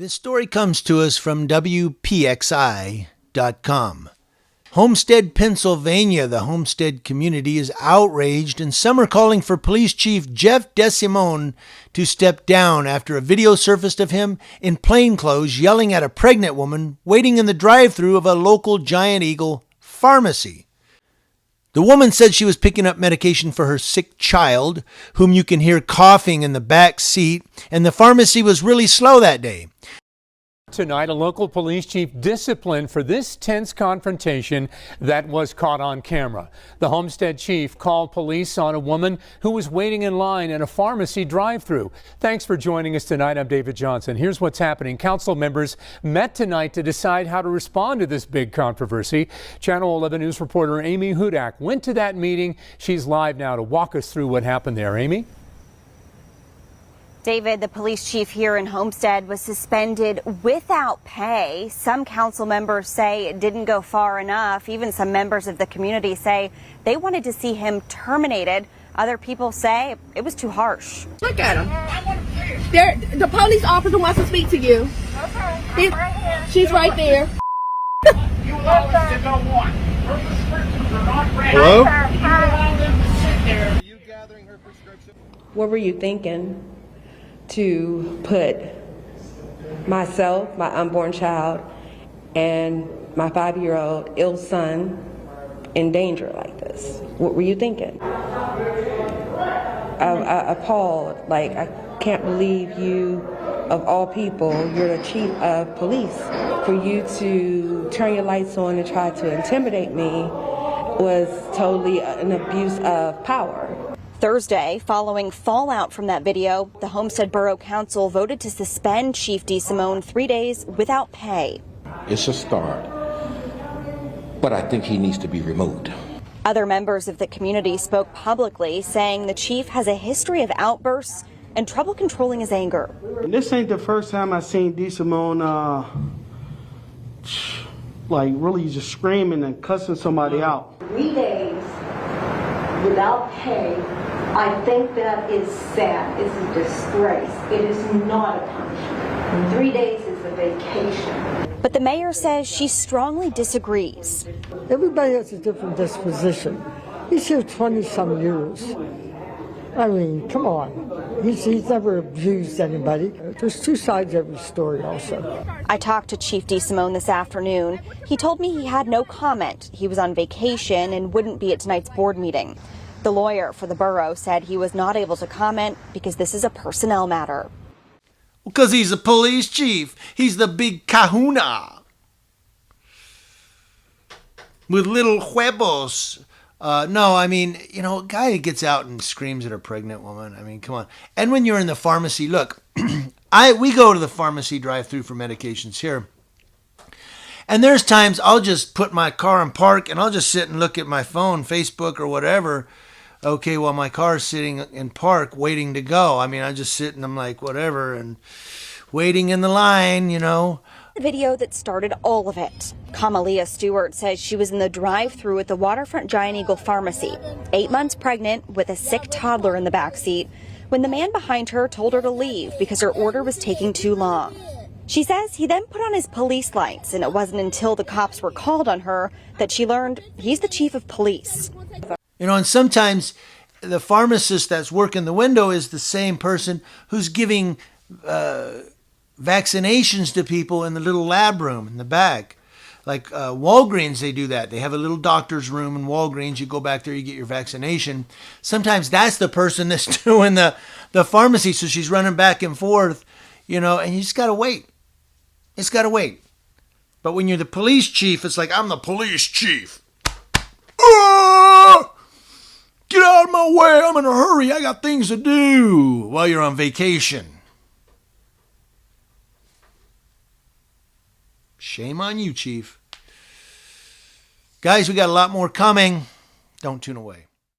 This story comes to us from WPXI.com. Homestead, Pennsylvania, the Homestead community is outraged, and some are calling for Police Chief Jeff DeSimone to step down after a video surfaced of him in plainclothes yelling at a pregnant woman waiting in the drive-thru of a local Giant Eagle pharmacy. The woman said she was picking up medication for her sick child, whom you can hear coughing in the back seat, and the pharmacy was really slow that day. Tonight, a local police chief disciplined for this tense confrontation that was caught on camera. The Homestead chief called police on a woman who was waiting in line in a pharmacy drive-thru. Thanks for joining us tonight. I'm David Johnson. Here's what's happening. Council members met tonight to decide how to respond to this big controversy. Channel 11 News reporter Amy Hudak went to that meeting. She's live now to walk us through what happened there. Amy? David, the police chief here in Homestead was suspended without pay. Some council members say it didn't go far enough. Even some members of the community say they wanted to see him terminated. Other people say it was too harsh. Look at him. The police officer wants to speak to you. Okay, She's right there. You allow them to go on. Her prescriptions are not ready. Hello? You allow them to sit there. Are you gathering her prescription? What were you thinking to put myself, my unborn child, and my 5-year-old ill son in danger like this? What were you thinking? Appalled. Like, I can't believe you, of all people, you're the chief of police. For you to turn your lights on and try to intimidate me was totally an abuse of power. Thursday, following fallout from that video, the Homestead Borough Council voted to suspend Chief DeSimone 3 days without pay. It's a start, but I think he needs to be removed. Other members of the community spoke publicly, saying the chief has a history of outbursts and trouble controlling his anger. This ain't the first time I seen DeSimone like really just screaming and cussing somebody out. 3 days without pay, I think that is sad. It's a disgrace. It is not a punishment. 3 days is a vacation. But the mayor says she strongly disagrees. Everybody has a different disposition. He's here 20-some years. I mean, come on. He's never abused anybody. There's two sides to every story also. I talked to Chief DeSimone this afternoon. He told me he had no comment. He was on vacation and wouldn't be at tonight's board meeting. The lawyer for the borough said he was not able to comment because this is a personnel matter. Because he's a police chief. He's the big kahuna. With little huevos. No, I mean, you know, a guy that gets out and screams at a pregnant woman. I mean, come on. And when you're in the pharmacy, look, we go to the pharmacy drive-thru for medications here. And there's times I'll just put my car in park and I'll just sit and look at my phone, Facebook or whatever. Okay, while my car's sitting in park waiting to go. I mean, I just sit and I'm like, whatever, and waiting in the line, you know. The video that started all of it. Kamalia Stewart says she was in the drive-thru at the Waterfront Giant Eagle Pharmacy, 8 months pregnant with a sick toddler in the backseat, when the man behind her told her to leave because her order was taking too long. She says he then put on his police lights, and it wasn't until the cops were called on her that she learned he's the chief of police. You know, and sometimes the pharmacist that's working the window is the same person who's giving vaccinations to people in the little lab room in the back. Like Walgreens, they do that. They have a little doctor's room in Walgreens. You go back there, you get your vaccination. Sometimes that's the person that's doing the pharmacy, so she's running back and forth, you know, and you just got to wait. It's got to wait. But when you're the police chief, it's like, I'm the police chief. Get out of my way. I'm in a hurry. I got things to do while you're on vacation. Shame on you, Chief. Guys, we got a lot more coming. Don't tune away.